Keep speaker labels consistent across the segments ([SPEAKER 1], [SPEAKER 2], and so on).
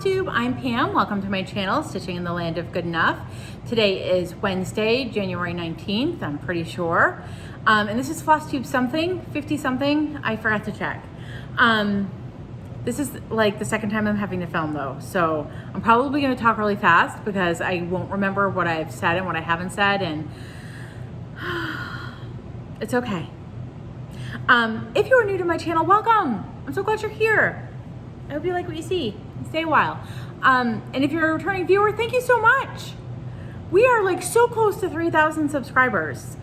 [SPEAKER 1] Flosstube. I'm Pam. Welcome to my channel, Stitching in the Land of Good Enough. Today is Wednesday, January 19th, I'm pretty sure. And this is Flosstube something, 50 something, I forgot to check. This is like the second time I'm having to film though, so I'm probably gonna talk really fast because I won't remember what I've said and what I haven't said, and it's okay. If you are new to my channel, welcome. I'm so glad you're here. I hope you like what you see. Stay a while. And if you're a returning viewer, thank you so much. We are like so close to 3,000 subscribers.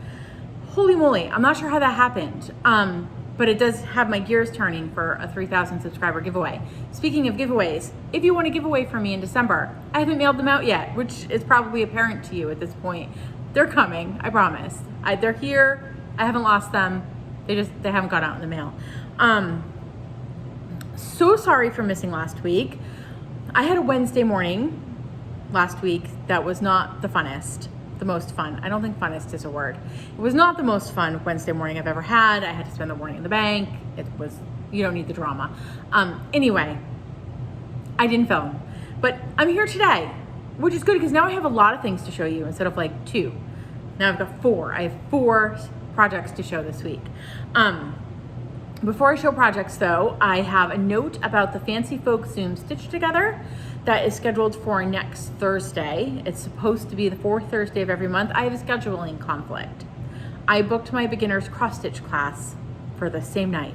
[SPEAKER 1] Holy moly, I'm not sure how that happened. But it does have my gears turning for a 3,000 subscriber giveaway. Speaking of giveaways, if you want a giveaway from me in December, I haven't mailed them out yet, which is probably apparent to you at this point. They're coming, I promise. They're here, I haven't lost them. They haven't gone out in the mail. So sorry for missing last week. I had a Wednesday morning last week that was not the funnest, the most fun. I don't think funnest is a word. It was not the most fun Wednesday morning I've ever had. I had to spend the morning in the bank. It was, you don't need the drama. Anyway, I didn't film, but I'm here today, which is good because now I have a lot of things to show you instead of like 2. Now I've got 4. I have 4 projects to show this week. Before I show projects though, I have a note about the Fancy Folk Zoom Stitch Together that is scheduled for next Thursday. It's supposed to be the 4th Thursday of every month. I have a scheduling conflict. I booked my beginner's cross stitch class for the same night.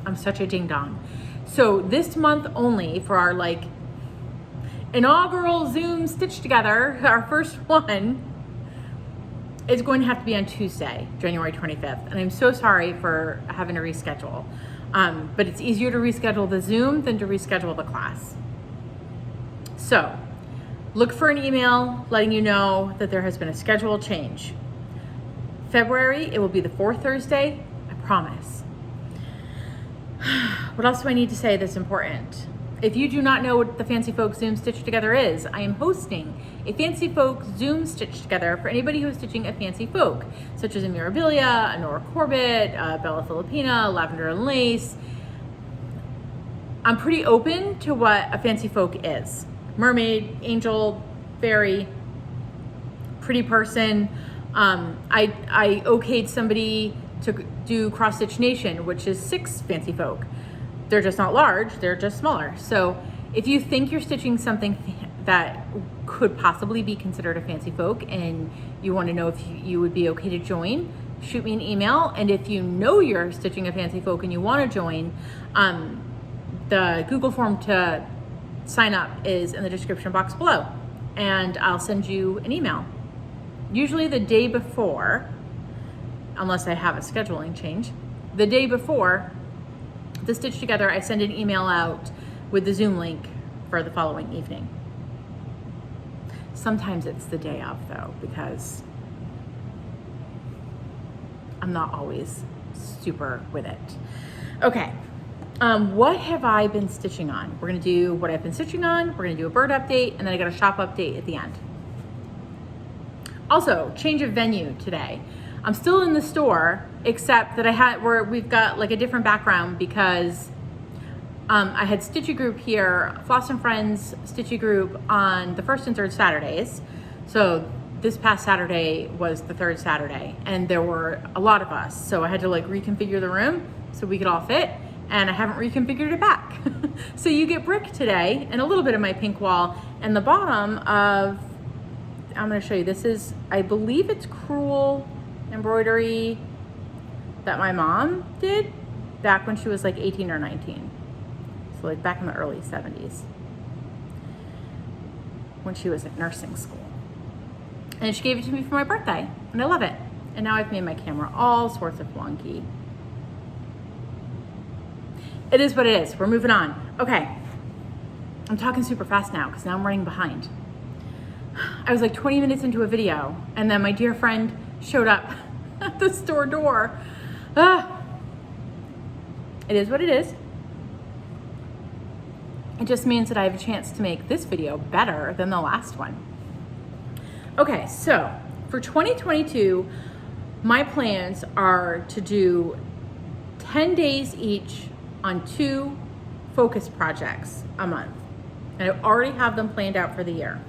[SPEAKER 1] I'm such a ding dong. So this month only for our like inaugural Zoom Stitch Together, our first one, it's going to have to be on Tuesday, January 25th. And I'm so sorry for having to reschedule. But it's easier to reschedule the Zoom than to reschedule the class. So look for an email letting you know that there has been a schedule change. February, it will be the 4th Thursday, I promise. What else do I need to say that's important? If you do not know what the Fancy Folk Zoom Stitch Together is, I am hosting a Fancy Folk Zoom Stitch Together for anybody who is stitching a fancy folk, such as a Mirabilia, a Nora Corbett, a Bella Filipina, Lavender and Lace. I'm pretty open to what a fancy folk is. Mermaid, angel, fairy, pretty person. I okayed somebody to do Cross Stitch Nation, which is 6 fancy folk. They're just not large, they're just smaller. So if you think you're stitching something that could possibly be considered a fancy folk and you want to know if you would be okay to join, shoot me an email. And if you know you're stitching a fancy folk and you want to join, the Google form to sign up is in the description box below. And I'll send you an email. Usually the day before, unless I have a scheduling change, the day before the Stitch Together, I send an email out with the Zoom link for the following evening. Sometimes it's the day of though, because I'm not always super with it. Okay, what have I been stitching on? We're gonna do what I've been stitching on, we're gonna do a bird update, and then I got a shop update at the end. Also, change of venue today. I'm still in the store, except that we've got like a different background because I had Stitchy Group here, Floss and Friends Stitchy Group on the 1st and 3rd Saturdays. So this past Saturday was the 3rd Saturday and there were a lot of us. So I had to like reconfigure the room so we could all fit, and I haven't reconfigured it back. So you get brick today and a little bit of my pink wall, and the bottom of, I'm gonna show you, this is, I believe it's Cruel embroidery that my mom did back when she was like 18 or 19. So like back in the early 70s when she was at nursing school. And she gave it to me for my birthday and I love it. And now I've made my camera all sorts of wonky. It is what it is. We're moving on. Okay. I'm talking super fast now because now I'm running behind. I was like 20 minutes into a video and then my dear friend showed up at the store door. It is what it is. It just means that I have a chance to make this video better than the last one. Okay, so for 2022, my plans are to do 10 days each on 2 focus projects a month. And I already have them planned out for the year.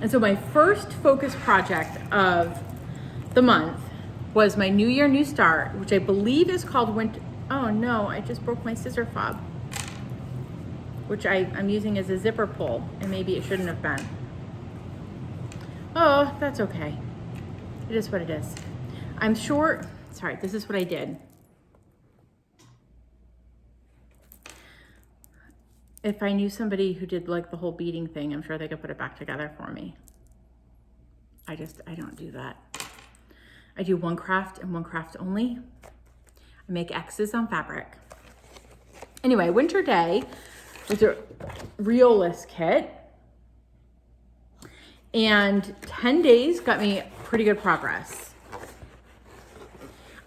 [SPEAKER 1] And so my first focus project of the month was my New Year, New Start, which I believe is called Winter. Oh no, I just broke my scissor fob, which I'm using as a zipper pull, and maybe it shouldn't have been. Oh, that's okay. It is what it is. I'm sure, sorry, this is what I did. If I knew somebody who did like the whole beading thing, I'm sure they could put it back together for me. I don't do that. I do one craft and one craft only. I make X's on fabric. Anyway, Winter Day was a Reolist kit. And 10 days got me pretty good progress.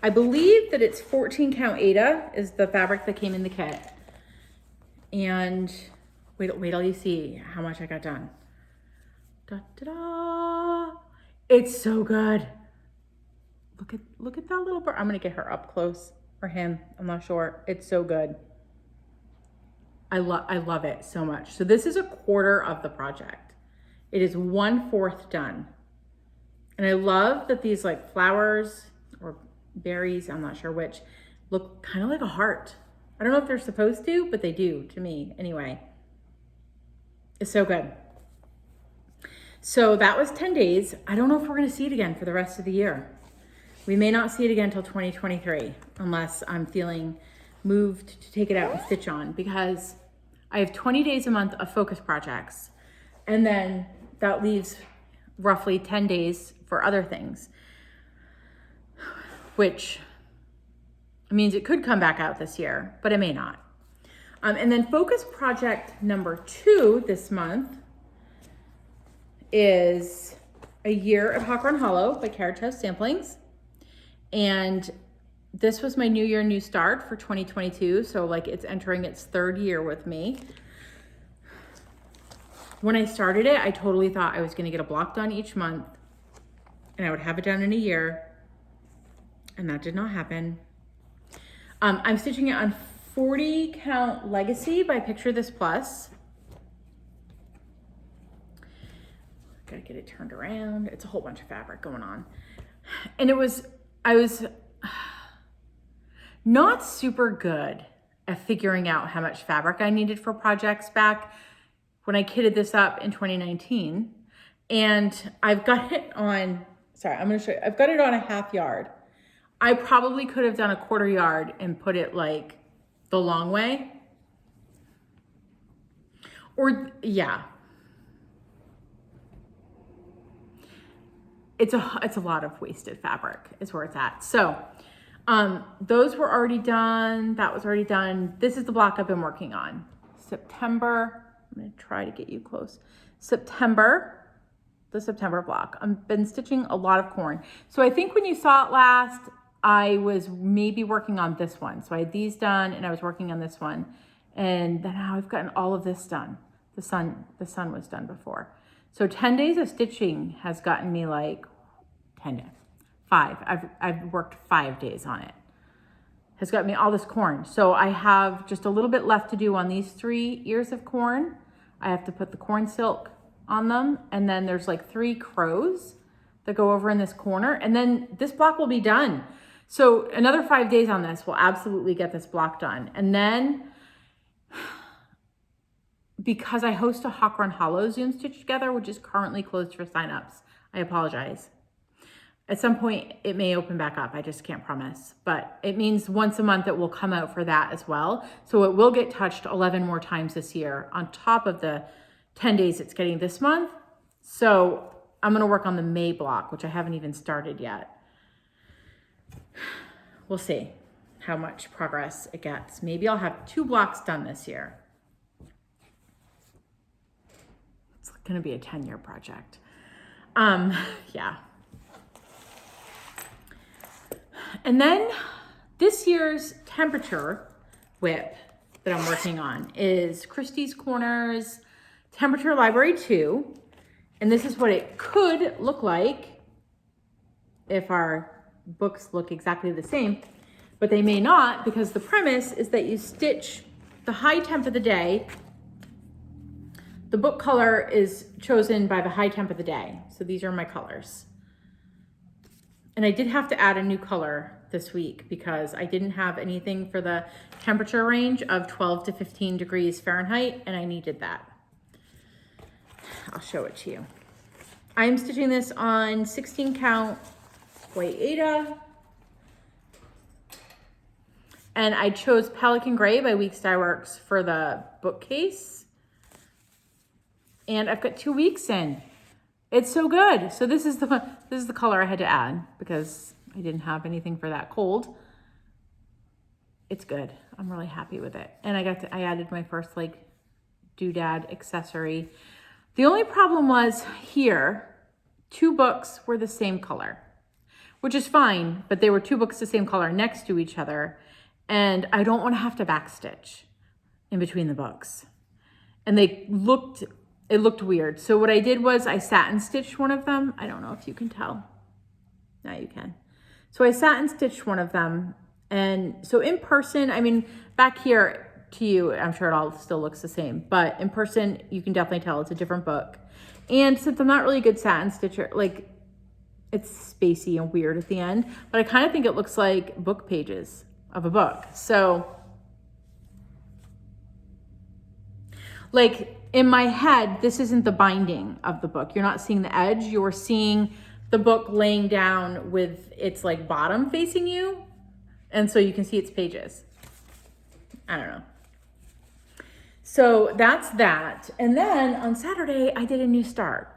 [SPEAKER 1] I believe that it's 14 count Aida is the fabric that came in the kit. And wait till you see how much I got done. Da, da, da. It's so good. Look at that little bird. I'm gonna get her up close, or him, I'm not sure. It's so good. I love it so much. So this is a quarter of the project. It is 1/4 done. And I love that these like flowers or berries, I'm not sure which, look kind of like a heart. I don't know if they're supposed to, but they do to me anyway. It's so good. So that was 10 days. I don't know if we're gonna see it again for the rest of the year. We may not see it again until 2023, unless I'm feeling moved to take it out and stitch on, because I have 20 days a month of focus projects. And then that leaves roughly 10 days for other things, which means it could come back out this year, but it may not. And then focus project number 2 this month is A Year at Hawk Run Hollow by Keratos Samplings. And this was my New Year, New Start for 2022. So like it's entering its 3rd year with me. When I started it, I totally thought I was gonna get a block done each month and I would have it done in a year. And that did not happen. I'm stitching it on 40 count Legacy by Picture This Plus. Gotta get it turned around. It's a whole bunch of fabric going on. And I was not super good at figuring out how much fabric I needed for projects back when I kitted this up in 2019. And I've got it on, sorry, I'm gonna show you. I've got it on a 1/2 yard. I probably could have done a 1/4 yard and put it like the long way. Or, yeah. It's a lot of wasted fabric is where it's at. So those were already done. That was already done. This is the block I've been working on. September, I'm gonna try to get you close. September, the September block. I've been stitching a lot of corn. So I think when you saw it last, I was maybe working on this one. So I had these done and I was working on this one. And then now I've gotten all of this done. The sun was done before. So 10 days of stitching has gotten me like 5. I've worked 5 days on it. Has got me all this corn. So I have just a little bit left to do on these 3 ears of corn. I have to put the corn silk on them. And then there's like 3 crows that go over in this corner. And then this block will be done. So another 5 days on this will absolutely get this block done. And then because I host a Hawk Run Hollow Zoom Stitch Together, which is currently closed for signups, I apologize. At some point, it may open back up. I just can't promise. But it means once a month it will come out for that as well. So it will get touched 11 more times this year on top of the 10 days it's getting this month. So I'm going to work on the May block, which I haven't even started yet. We'll see how much progress it gets. Maybe I'll have 2 blocks done this year. It's going to be a 10-year project. Yeah. And then this year's temperature whip that I'm working on is Christie's Corners Temperature Library 2. And this is what it could look like if our books look exactly the same. but they may not, because the premise is that you stitch the high temp of the day. The book color is chosen by the high temp of the day. So these are my colors. And I did have to add a new color this week because I didn't have anything for the temperature range of 12 to 15 degrees Fahrenheit, and I needed that. I'll show it to you. I'm stitching this on 16 count white Aida. And I chose Pelican Gray by Weeks Dye Works for the bookcase. And I've got 2 weeks in. It's so good. So this is the color I had to add because I didn't have anything for that cold. It's good. I'm really happy with it. And I added my first like doodad accessory. The only problem was here, 2 books were the same color, which is fine, but they were 2 books the same color next to each other. And I don't want to have to backstitch in between the books. And it looked weird. So what I did was I satin stitched one of them. I don't know if you can tell. Now you can. So I satin stitched one of them. And so in person, I mean, back here to you, I'm sure it all still looks the same, but in person, you can definitely tell it's a different book. And since I'm not really a good satin stitcher, like it's spacey and weird at the end, but I kind of think it looks like book pages of a book. So like in my head, this isn't the binding of the book. You're not seeing the edge. You're seeing the book laying down with its like bottom facing you. And so you can see its pages. I don't know. So that's that. And then on Saturday, I did a new start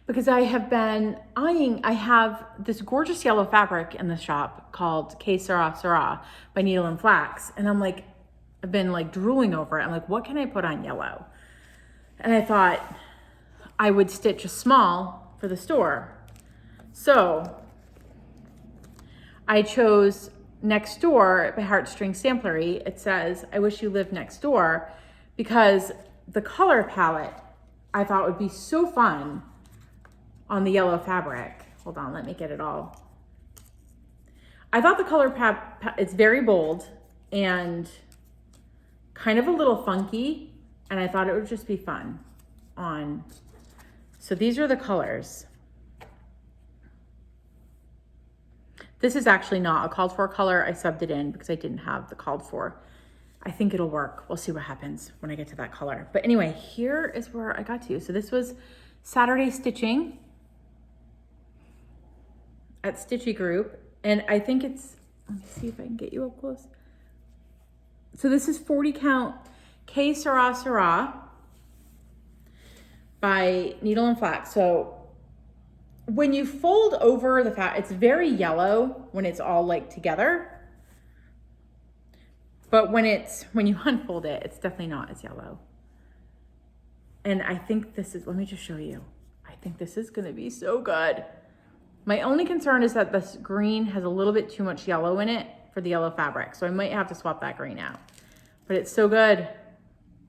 [SPEAKER 1] because I have been I have this gorgeous yellow fabric in the shop called Keratos by Needle and Flax. And I'm like, I've been like drooling over it. I'm like, what can I put on yellow? And I thought I would stitch a small for the store. So I chose Next Door by Heartstring Samplery. It says, I wish you lived next door, because the color palette I thought would be so fun on the yellow fabric. Hold on, let me get it all. I thought the color it's very bold and kind of a little funky, and I thought it would just be fun on. So these are the colors. This is actually not a called for color. I subbed it in because I didn't have the called for. I think it'll work. We'll see what happens when I get to that color. But anyway, here is where I got to. So this was Saturday stitching at Stitchy Group. And I think it's, let me see if I can get you up close. So this is 40 count Keratos by Needle and Flax. So when you fold over the fabric, it's very yellow when it's all like together. But when you unfold it, it's definitely not as yellow. And I think this is, let me just show you. I think this is gonna be so good. My only concern is that this green has a little bit too much yellow in it for the yellow fabric. So I might have to swap that green out. But it's so good.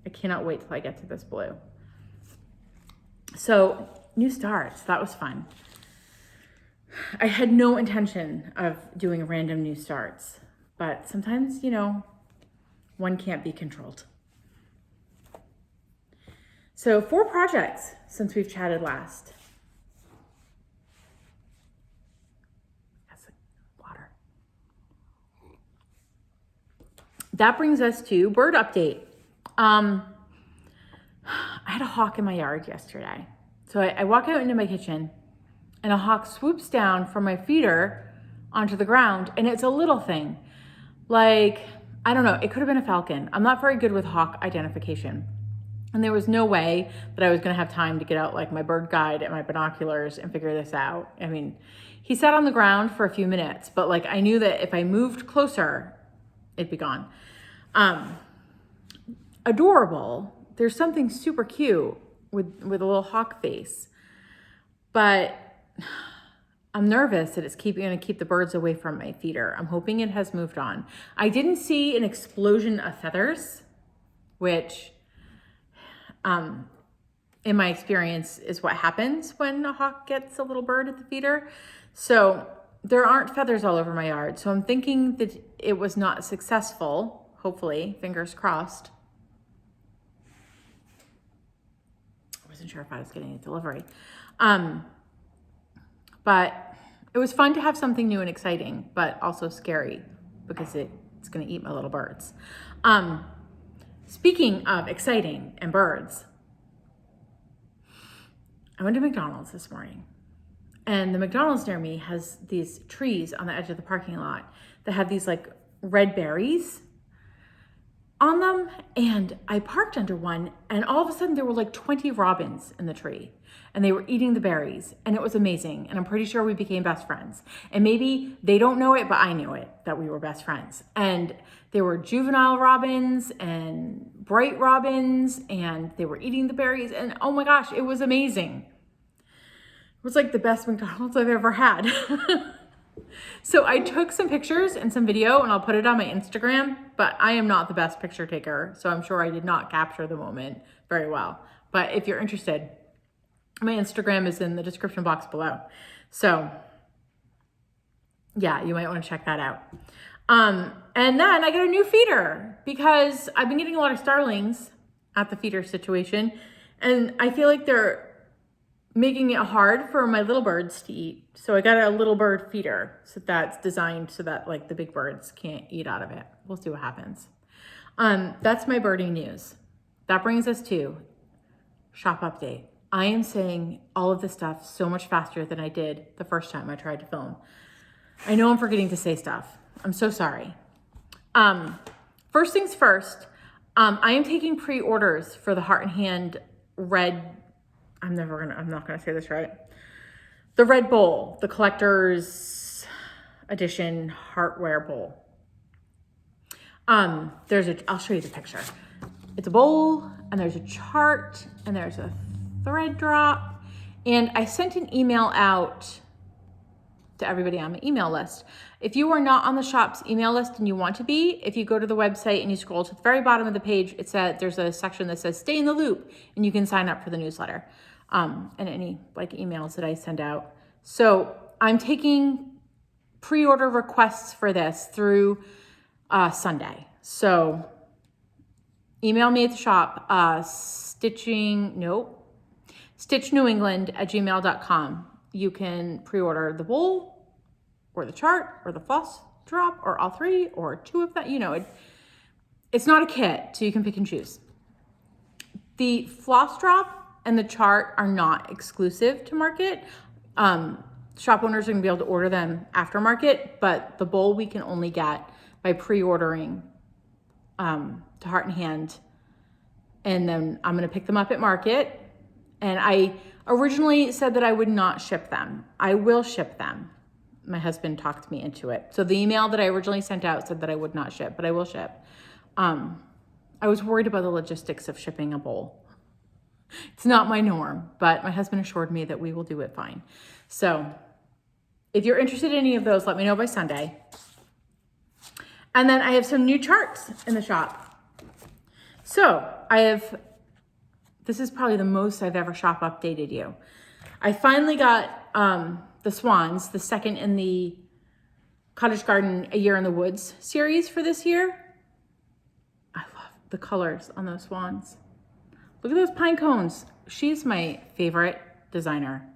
[SPEAKER 1] I cannot wait till I get to this blue. So new starts, that was fun. I had no intention of doing random new starts, but sometimes, you know, one can't be controlled. So 4 projects since we've chatted last. That's water. That brings us to bird update. I had a hawk in my yard yesterday. So I walk out into my kitchen and a hawk swoops down from my feeder onto the ground, and it's a little thing. Like, I don't know, it could have been a falcon. I'm not very good with hawk identification. And there was no way that I was gonna have time to get out like my bird guide and my binoculars and figure this out. I mean, he sat on the ground for a few minutes, but like I knew that if I moved closer, it'd be gone. Adorable. There's something super cute with a little hawk face, but I'm nervous that it's gonna keep the birds away from my feeder. I'm hoping it has moved on. I didn't see an explosion of feathers, which in my experience is what happens when a hawk gets a little bird at the feeder. So there aren't feathers all over my yard. So I'm thinking that it was not successful, hopefully, fingers crossed. I wasn't sure if I was getting a delivery. But it was fun to have something new and exciting, but also scary because it's gonna eat my little birds. Speaking of exciting and birds, I went to McDonald's this morning, and the McDonald's near me has these trees on the edge of the parking lot that have these like red berries on them. And I parked under one, and all of a sudden there were like 20 robins in the tree, and they were eating the berries, and it was amazing. And I'm pretty sure we became best friends. And maybe they don't know it, but I knew it, that we were best friends. And there were juvenile robins and bright robins, and they were eating the berries. And oh my gosh, it was amazing. It was like the best McDonald's I've ever had. So I took some pictures and some video, and I'll put it on my Instagram, but I am not the best picture taker, so I'm sure I did not capture the moment very well. But if you're interested, my Instagram is in the description box below. So yeah, you might want to check that out. And then I got a new feeder because I've been getting a lot of starlings at the feeder situation, and I feel like they're making it hard for my little birds to eat. So I got a little bird feeder, so that's designed so that like the big birds can't eat out of it. We'll see what happens. That's my birding news. That brings us to shop update. I am saying all of this stuff so much faster than I did the first time I tried to film. I know I'm forgetting to say stuff. I'm so sorry. First things first, I am taking pre-orders for the Heart and Hand red, I'm not gonna say this right. The red bowl, the collector's edition heartware bowl. I'll show you the picture. It's a bowl, and there's a chart, and there's a thread drop. And I sent an email out to everybody on my email list. If you are not on the shop's email list and you want to be, if you go to the website and you scroll to the very bottom of the page, there's a section that says stay in the loop, and you can sign up for the newsletter. And any like emails that I send out. So I'm taking pre-order requests for this through Sunday. So email me at the shop, stitchnewengland@gmail.com. You can pre-order the bowl or the chart or the floss drop or all three or two of that. You know, it's not a kit, so you can pick and choose. The floss drop and the chart are not exclusive to Market. Shop owners are gonna be able to order them after Market, but the bowl we can only get by pre-ordering to Heart and Hand. And then I'm gonna pick them up at Market. And I originally said that I would not ship them. I will ship them. My husband talked me into it. So the email that I originally sent out said that I would not ship, but I will ship. I was worried about the logistics of shipping a bowl. It's not my norm, but my husband assured me that we will do it fine. So if you're interested in any of those, let me know by Sunday. And then I have some new charts in the shop. So this is probably the most I've ever shop updated you. I finally got the swans, the second in the Cottage Garden A Year in the Woods series for this year. I love the colors on those swans. Look at those pine cones. She's my favorite designer.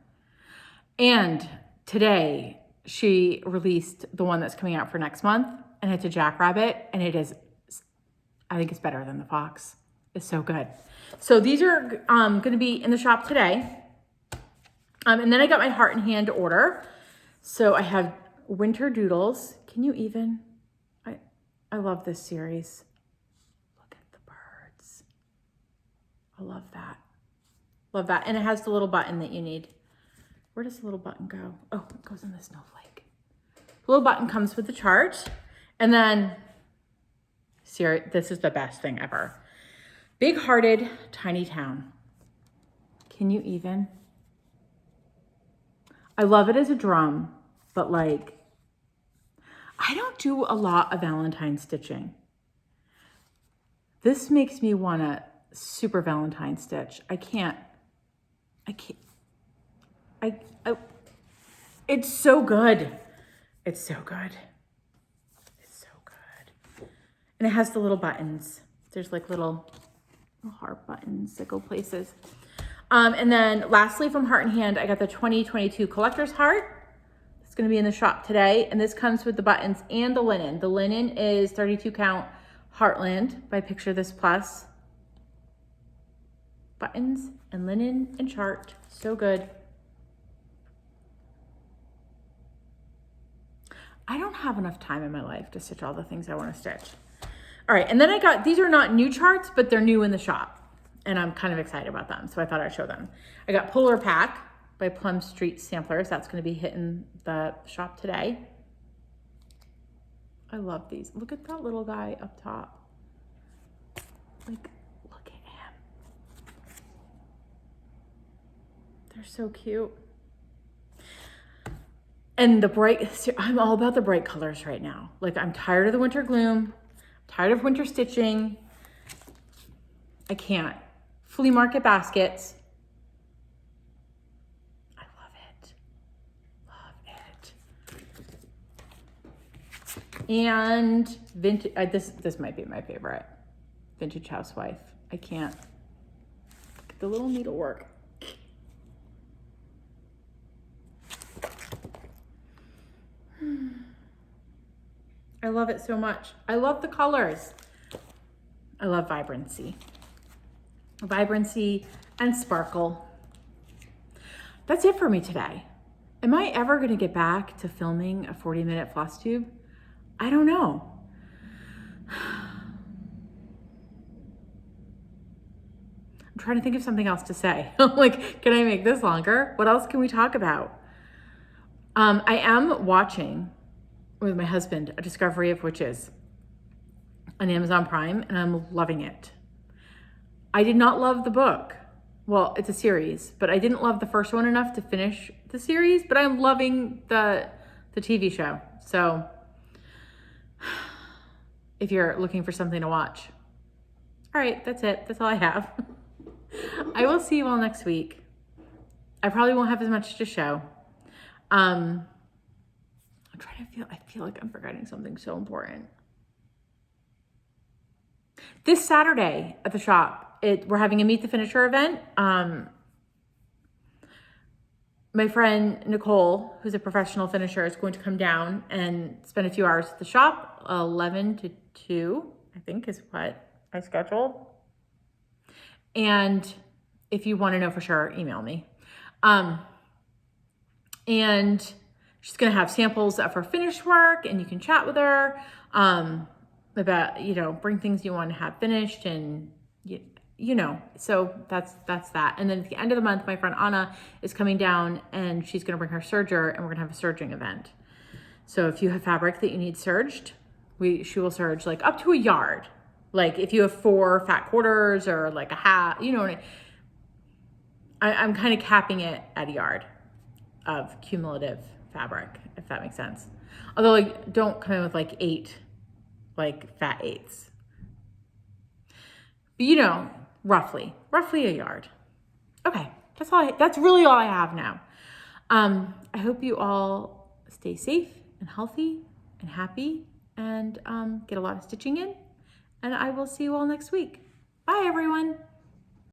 [SPEAKER 1] And today she released the one that's coming out for next month, and it's a jackrabbit, and I think it's better than the fox. It's so good. So these are gonna be in the shop today. And then I got my Heart and Hand order. So I have Winter Doodles. Can you even? I love this series. I love that. Love that. And it has the little button that you need. Where does the little button go? Oh, it goes in the snowflake. The little button comes with the chart. And then, this is the best thing ever. Big Hearted Tiny Town. Can you even? I love it as a drum, but like, I don't do a lot of Valentine stitching. This makes me want to super Valentine stitch. It's so good. It's so good. It's so good. And it has the little buttons. There's like little heart buttons that go places. And then lastly from Heart and Hand, I got the 2022 Collector's Heart. It's going to be in the shop today. And this comes with the buttons and the linen. The linen is 32 count Heartland by Picture This Plus. Buttons and linen and chart. So good. I don't have enough time in my life to stitch all the things I want to stitch. All right, and then I got, these are not new charts, but they're new in the shop. And I'm kind of excited about them, so I thought I'd show them. I got Polar Pack by Plum Street Samplers. That's going to be hitting the shop today. I love these. Look at that little guy up top. Like, look at him. They're so cute. And the bright, I'm all about the bright colors right now. Like, I'm tired of the winter gloom, tired of winter stitching. I can't. Flea market baskets. I love it. Love it. And vintage, this might be my favorite. Vintage Housewife. I can't. Look at the little needlework. I love it so much. I love the colors. I love vibrancy. Vibrancy and sparkle. That's it for me today. Am I ever going to get back to filming a 40-minute Flosstube? I don't know. I'm trying to think of something else to say. Like, can I make this longer? What else can we talk about? I am watching with my husband A Discovery of Witches on Amazon Prime, and I'm loving it. I did not love the book. Well, it's a series, but I didn't love the first one enough to finish the series, but I'm loving the TV show. So if you're looking for something to watch. All right, that's it. That's all I have. I will see you all next week. I probably won't have as much to show. I'm trying to I feel like I'm forgetting something so important. This Saturday at the shop, we're having a Meet the Finisher event. My friend Nicole, who's a professional finisher, is going to come down and spend a few hours at the shop, 11 to 2, I think is what I scheduled. And if you want to know for sure, email me. And she's going to have samples of her finished work, and you can chat with her about, bring things you want to have finished, and so that's that. And then at the end of the month, my friend Anna is coming down, and she's going to bring her serger, and we're going to have a serging event. So if you have fabric that you need serged, she will serge like up to a yard. Like if you have 4 fat quarters or like a half, I'm kind of capping it at a yard of cumulative fabric, if that makes sense. Although, like, don't come in with like 8, like fat 8s. But roughly a yard. Okay, that's really all I have now. I hope you all stay safe and healthy and happy and get a lot of stitching in. And I will see you all next week. Bye, everyone.